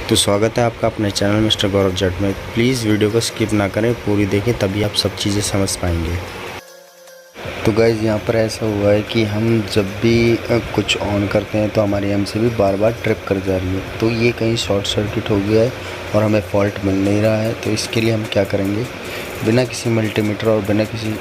तो स्वागत है आपका अपने चैनल मिस्टर गौरव जट में। प्लीज़ वीडियो को स्किप ना करें, पूरी देखें, तभी आप सब चीज़ें समझ पाएंगे। तो गाइज़ यहाँ पर ऐसा हुआ है कि हम जब भी कुछ ऑन करते हैं तो हमारी एमसीबी बार बार ट्रिप कर जा रही है। तो ये कहीं शॉर्ट सर्किट हो गया है और हमें फॉल्ट मिल नहीं रहा है। तो इसके लिए हम क्या करेंगे, बिना किसी मल्टीमीटर और बिना किसी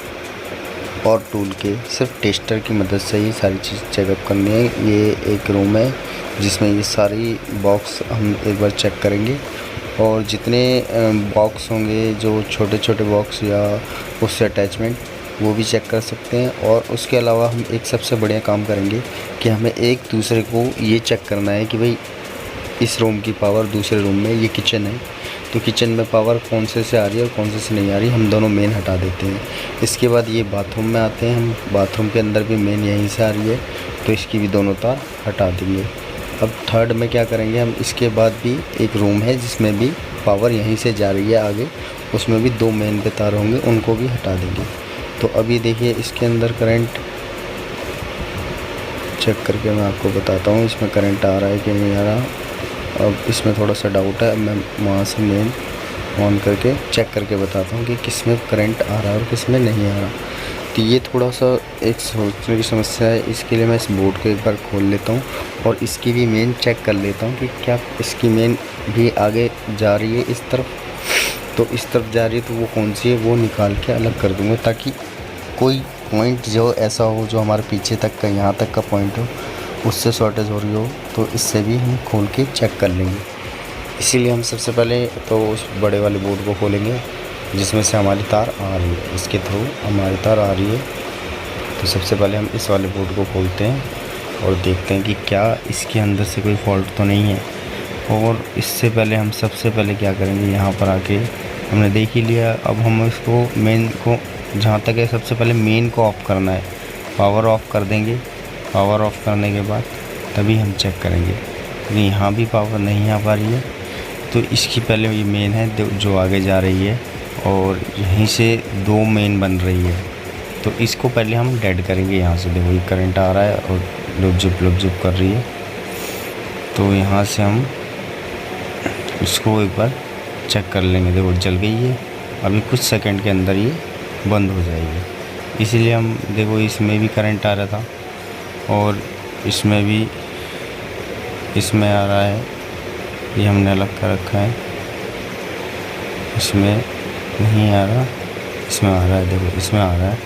और टूल के सिर्फ टेस्टर की मदद से ही सारी चीज़ चेकअप करनी है। ये एक रूम है जिसमें ये सारी बॉक्स हम एक बार चेक करेंगे और जितने बॉक्स होंगे, जो छोटे छोटे बॉक्स या उससे अटैचमेंट, वो भी चेक कर सकते हैं। और उसके अलावा हम एक सबसे बढ़िया काम करेंगे कि हमें एक दूसरे को ये चेक करना है कि भाई इस रूम की पावर दूसरे रूम में, ये किचन है तो किचन में पावर कौन से आ रही है और कौन से नहीं आ रही, हम दोनों मेन हटा देते हैं। इसके बाद ये बाथरूम में आते हैं, हम बाथरूम के अंदर भी मेन यहीं से आ रही है तो इसकी भी दोनों तार हटा देंगे। अब थर्ड में क्या करेंगे, हम इसके बाद भी एक रूम है जिसमें भी पावर यहीं से जा रही है आगे, उसमें भी दो मेन पे तार होंगे, उनको भी हटा देंगे। तो अभी देखिए इसके अंदर करंट चेक करके मैं आपको बताता हूँ इसमें करंट आ रहा है कि नहीं आ रहा। अब इसमें थोड़ा सा डाउट है, मैं वहाँ से मेन ऑन करके चेक करके बताता हूँ कि किस में करंट आ रहा है और किस में नहीं आ रहा। तो ये थोड़ा सा एक सोचने की समस्या है, इसके लिए मैं इस बोर्ड को एक बार खोल लेता हूँ और इसकी भी मेन चेक कर लेता हूँ कि क्या इसकी मेन भी आगे जा रही है इस तरफ। तो इस तरफ जा रही है तो वो कौन सी है, वो निकाल के अलग कर दूँगा ताकि कोई पॉइंट जो ऐसा हो जो हमारे पीछे तक का, यहाँ तक का पॉइंट हो, उससे शॉर्टेज हो रही हो तो इससे भी हम खोल के चेक कर लेंगे। इसीलिए हम सबसे पहले तो उस बड़े वाले बोर्ड को खोलेंगे जिसमें से हमारी तार आ रही है, इसके थ्रू हमारी तार आ रही है। तो सबसे पहले हम इस वाले बोर्ड को खोलते हैं और देखते हैं कि क्या इसके अंदर से कोई फॉल्ट तो नहीं है। और इससे पहले हम सबसे पहले क्या करेंगे, यहाँ पर आके हमने देख ही लिया, अब हम इसको मेन को, जहाँ तक है सबसे पहले मेन को ऑफ़ करना है, पावर ऑफ़ कर देंगे। पावर ऑफ़ करने के बाद तभी हम चेक करेंगे। लेकिन यहाँ भी पावर नहीं आ पा रही है तो इसकी पहले ये मेन है जो आगे जा रही है और यहीं से दो मेन बन रही है, तो इसको पहले हम डेड करेंगे। यहाँ से देखो ये करंट आ रहा है और लुप जुप कर रही है, तो यहाँ से हम इसको एक बार चेक कर लेंगे। देखो जल गई है, अभी कुछ सेकंड के अंदर ये बंद हो जाएगी। इसीलिए हम देखो इसमें भी करंट आ रहा था और इसमें भी, इसमें आ रहा है, ये हमने अलग कर रखा है, इसमें नहीं आ रहा, इसमें आ रहा है, देखो इसमें आ रहा है,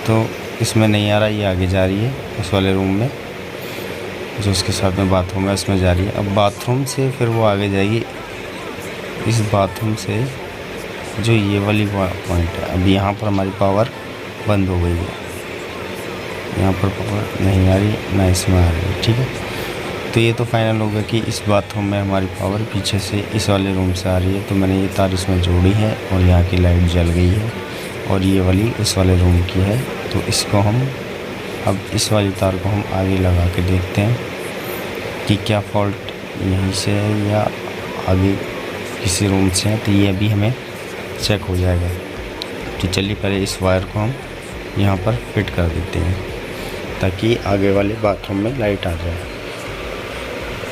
तो इसमें नहीं आ रहा, ये आगे जा रही है उस वाले रूम में जो उसके साथ में बाथरूम है, उसमें जा रही है। अब बाथरूम से फिर वो आगे जाएगी, इस बाथरूम से जो ये वाली पॉइंट है, अब यहाँ पर हमारी पावर बंद हो गई है, यहाँ पर पावर नहीं आ रही, ना इसमें आ रही है। ठीक है, तो ये तो फाइनल होगा कि इस बाथरूम में हमारी पावर पीछे से इस वाले रूम से आ रही है। तो मैंने ये तार इसमें जोड़ी है और यहाँ की लाइट जल गई है और ये वाली उस वाले रूम की है। तो इसको हम अब इस वाली तार को हम आगे लगा के देखते हैं कि क्या फॉल्ट यहीं से है या आगे किसी रूम से है। तो ये अभी हमें चेक हो जाएगा। तो चलिए पहले इस वायर को हम यहाँ पर फिट कर देते हैं ताकि आगे वाले बाथरूम में लाइट आ जाए।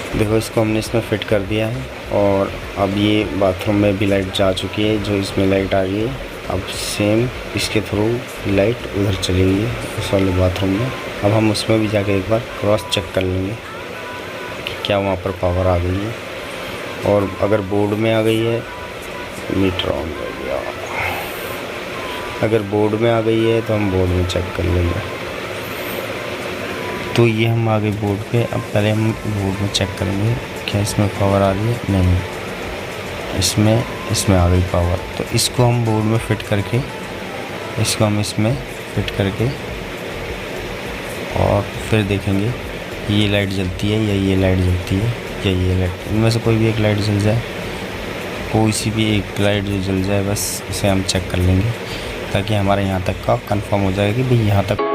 देखो इसको हमने इसमें फ़िट कर दिया है और अब ये बाथरूम में भी लाइट जा चुकी है, जो इसमें लाइट आ रही है। अब सेम इसके थ्रू लाइट उधर चली गई है उस वाले बाथरूम में। अब हम उसमें भी जाके एक बार क्रॉस चेक कर लेंगे कि क्या वहाँ पर पावर आ गई है, और अगर बोर्ड में आ गई है, मीटर ऑन हो गया, अगर बोर्ड में आ गई है तो हम बोर्ड में चेक कर लेंगे। तो ये हम आगे बोर्ड पे, अब पहले हम बोर्ड में चेक करेंगे क्या इसमें पावर आ रही है, नहीं, इसमें आ गई पावर। तो इसको हम बोर्ड में फिट करके, इसको हम इसमें फिट करके और फिर देखेंगे ये लाइट जलती है या ये लाइट जलती है या ये लाइट, इनमें से कोई भी एक लाइट जल जाए, कोई सी भी एक लाइट जो जल जाए, बस इसे हम चेक कर लेंगे ताकि हमारे यहाँ तक का कंफर्म हो जाएगा कि भाई यहाँ तक।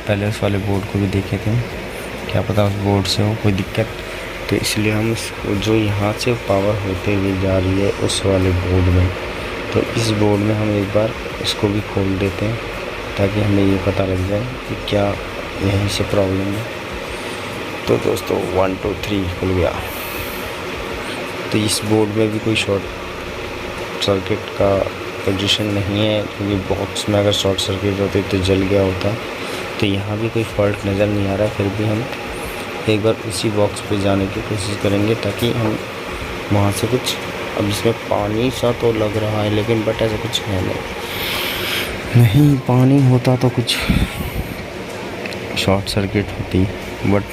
पहले उस वाले बोर्ड को भी देखे थे, क्या पता उस बोर्ड से हो कोई दिक्कत, तो इसलिए हम इसको जो यहाँ से पावर होते हुए जा रही है उस वाले बोर्ड में, तो इस बोर्ड में हम एक बार इसको भी खोल देते हैं ताकि हमें ये पता लग जाए कि क्या यहीं से प्रॉब्लम है। तो दोस्तों 1 2 3 खुल गया। तो इस बोर्ड में भी कोई शॉर्ट सर्किट का पोजीशन नहीं है, क्योंकि बॉक्स में अगर शॉर्ट सर्किट होती तो जल गया होता। तो यहाँ भी कोई फॉल्ट नज़र नहीं आ रहा, फिर भी हम एक बार उसी बॉक्स पे जाने की कोशिश करेंगे ताकि हम वहाँ से कुछ, अब इसमें पानी सा तो लग रहा है लेकिन बट ऐसा कुछ है नहीं पानी होता तो कुछ शॉर्ट सर्किट होती, बट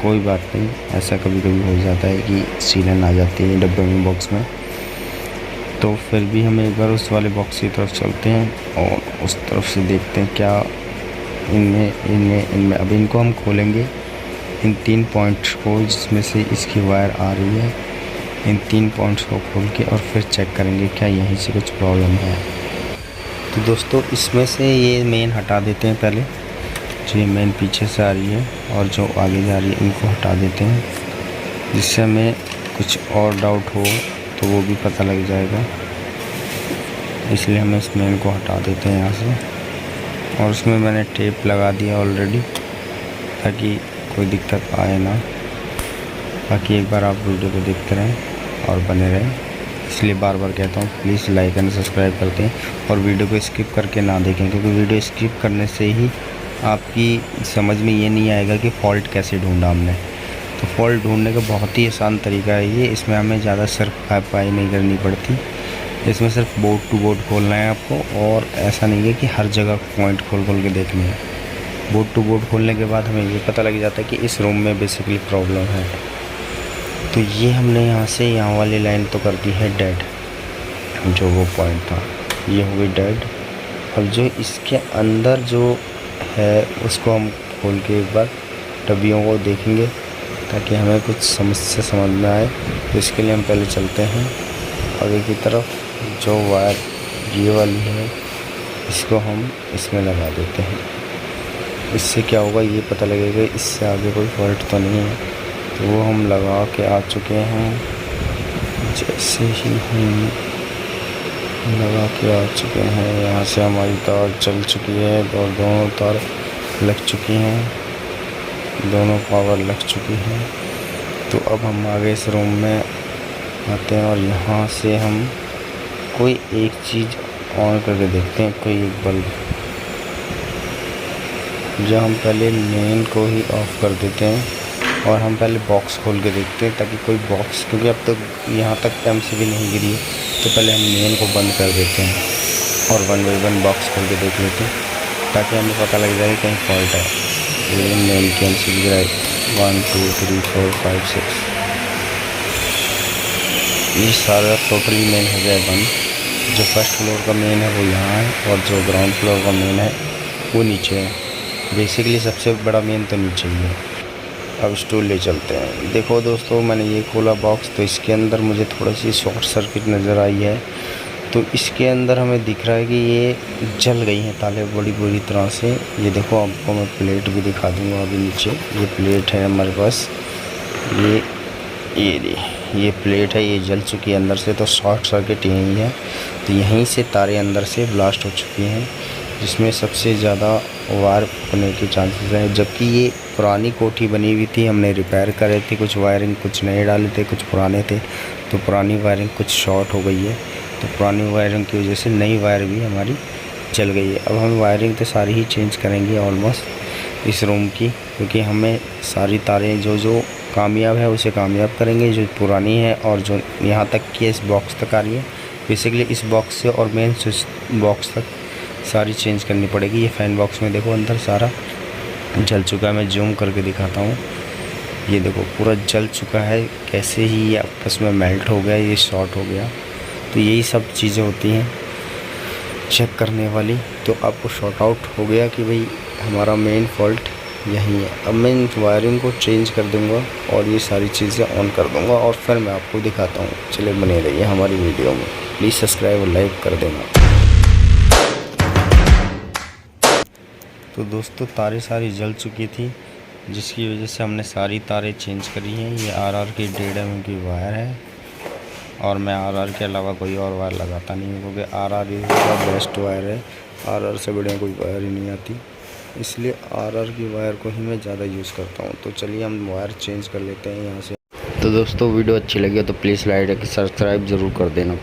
कोई बात नहीं, ऐसा कभी कभी हो जाता है कि सीलन आ जाती है डब्बे में, बॉक्स में। तो फिर भी हम एक बार उस वाले बॉक्स की तरफ चलते हैं और उस तरफ से देखते हैं क्या इनमें अब इनको हम खोलेंगे, इन 3 पॉइंट्स को जिसमें से इसकी वायर आ रही है, इन 3 पॉइंट्स को खोल के और फिर चेक करेंगे क्या यहीं से कुछ प्रॉब्लम है। तो दोस्तों इसमें से ये मेन हटा देते हैं पहले, जो ये मेन पीछे से आ रही है और जो आगे जा रही है इनको हटा देते हैं, जिससे हमें कुछ और डाउट हो तो वो भी पता लग जाएगा। इसलिए हम इस मेन को हटा देते हैं यहाँ से, और उसमें मैंने टेप लगा दिया ऑलरेडी ताकि कोई दिक्कत आए ना। बाकी एक बार आप वीडियो को देखते रहें और बने रहें, इसलिए बार बार कहता हूँ प्लीज़ लाइक एंड सब्सक्राइब करते हैं और वीडियो को स्किप करके ना देखें, क्योंकि वीडियो स्किप करने से ही आपकी समझ में ये नहीं आएगा कि फ़ॉल्ट कैसे ढूंढा हमने। तो फॉल्ट ढूंढने का बहुत ही आसान तरीका है ये, इसमें हमें ज़्यादा सिर्फ खपाई नहीं करनी पड़ती, इसमें सिर्फ बोर्ड टू बोर्ड खोलना है आपको, और ऐसा नहीं है कि हर जगह पॉइंट खोल खोल के देखनी है। बोर्ड टू बोर्ड खोलने के बाद हमें ये पता लग जाता है कि इस रूम में बेसिकली प्रॉब्लम है। तो ये हमने यहाँ से यहाँ वाली लाइन तो कर दी है डेड, जो वो पॉइंट था ये हो गई डेड। अब जो इसके अंदर जो है उसको हम खोल के एक बार डब्बियों को देखेंगे ताकि हमें कुछ समझ में आए। तो इसके लिए हम पहले चलते हैं आगे की तरफ, जो वायर ये वाली है इसको हम इसमें लगा देते हैं। इससे क्या होगा ये पता लगेगा इससे आगे कोई फॉल्ट तो नहीं है, तो वो हम लगा के आ चुके हैं। जैसे ही हम लगा के आ चुके हैं, यहाँ से हमारी तार चल चुकी है और दोनों तार लग चुकी हैं, दोनों पावर लग चुकी हैं। तो अब हम आगे इस रूम में आते हैं और यहाँ से हम कोई एक चीज़ ऑन करके देखते हैं, कोई एक बल्ब, जो हम पहले मेन को ही ऑफ़ कर देते हैं और हम पहले बॉक्स खोल के देखते हैं ताकि कोई बॉक्स, क्योंकि अब तक यहाँ तक एमसीबी नहीं गिरी है, तो पहले हम मेन को बंद कर देते हैं और 1 बाई 1 बॉक्स खोल के देख लेते हैं ताकि हमें पता लग जाए कहीं फॉल्ट है। ये मेन की एमसीबी गिरा 1 2 3 4 5 6, ये सारा टोटली मेन हो गया बंद। जो फर्स्ट फ्लोर का मेन है वो यहाँ है और जो ग्राउंड फ्लोर का मेन है वो नीचे है। बेसिकली सबसे बड़ा मेन तो नीचे ही है। अब स्टूल ले चलते हैं। देखो दोस्तों मैंने ये खोला बॉक्स, तो इसके अंदर मुझे थोड़ी सी शॉर्ट सर्किट नज़र आई है। तो इसके अंदर हमें दिख रहा है कि ये जल गई हैं ताले बड़ी बुरी तरह से। ये देखो आपको मैं प्लेट भी दिखा दूँगा अभी नीचे, ये प्लेट है हमारे पास, ये प्लेट है, ये जल चुकी है अंदर से। तो शॉर्ट सर्किट यहीं है, तो यहीं से तारे अंदर से ब्लास्ट हो चुकी हैं, जिसमें सबसे ज़्यादा वायर फूकने के चांसेस हैं। जबकि ये पुरानी कोठी बनी हुई थी, हमने रिपेयर करे थे, कुछ वायरिंग कुछ नए डाले थे, कुछ पुराने थे, तो पुरानी वायरिंग कुछ शॉर्ट हो गई है। तो पुरानी वायरिंग की वजह से नई वायर भी हमारी जल गई है। अब हम वायरिंग तो सारी ही चेंज करेंगे ऑलमोस्ट इस रूम की, क्योंकि हमें सारी तारें जो कामयाब है उसे कामयाब करेंगे, जो पुरानी है और जो यहाँ तक की इस बॉक्स तक आ रही है, बेसिकली इस बॉक्स से और मेन स्विच बॉक्स तक सारी चेंज करनी पड़ेगी। ये फ़ैन बॉक्स में देखो अंदर सारा जल चुका है, मैं जूम करके दिखाता हूँ। ये देखो पूरा जल चुका है, कैसे ही ये आपस में मेल्ट हो गया, ये शॉर्ट हो गया। तो यही सब चीज़ें होती हैं चेक करने वाली। तो आपको शॉर्ट आउट हो गया कि भाई हमारा मेन फॉल्ट यही है। अब मैं इन वायरिंग को चेंज कर दूंगा और ये सारी चीज़ें ऑन कर दूंगा और फिर मैं आपको दिखाता हूँ। चलिए बने रहिए हमारी वीडियो में, प्लीज़ सब्सक्राइब और लाइक कर देना। तो दोस्तों तारें सारी जल चुकी थी, जिसकी वजह से हमने सारी तारें चेंज करी हैं। ये आरआर की 1.5 mm की वायर है, और मैं आरआर के अलावा कोई और वायर लगाता नहीं हूँ, क्योंकि आरआर ही बेस्ट वायर है। आरआर से बढ़िया कोई वायर ही नहीं आती, इसलिए आरआर की वायर को ही मैं ज़्यादा यूज़ करता हूँ। तो चलिए हम वायर चेंज कर लेते हैं यहाँ से। तो दोस्तों वीडियो अच्छी लगी तो प्लीज़ लाइक सब्सक्राइब ज़रूर कर देना।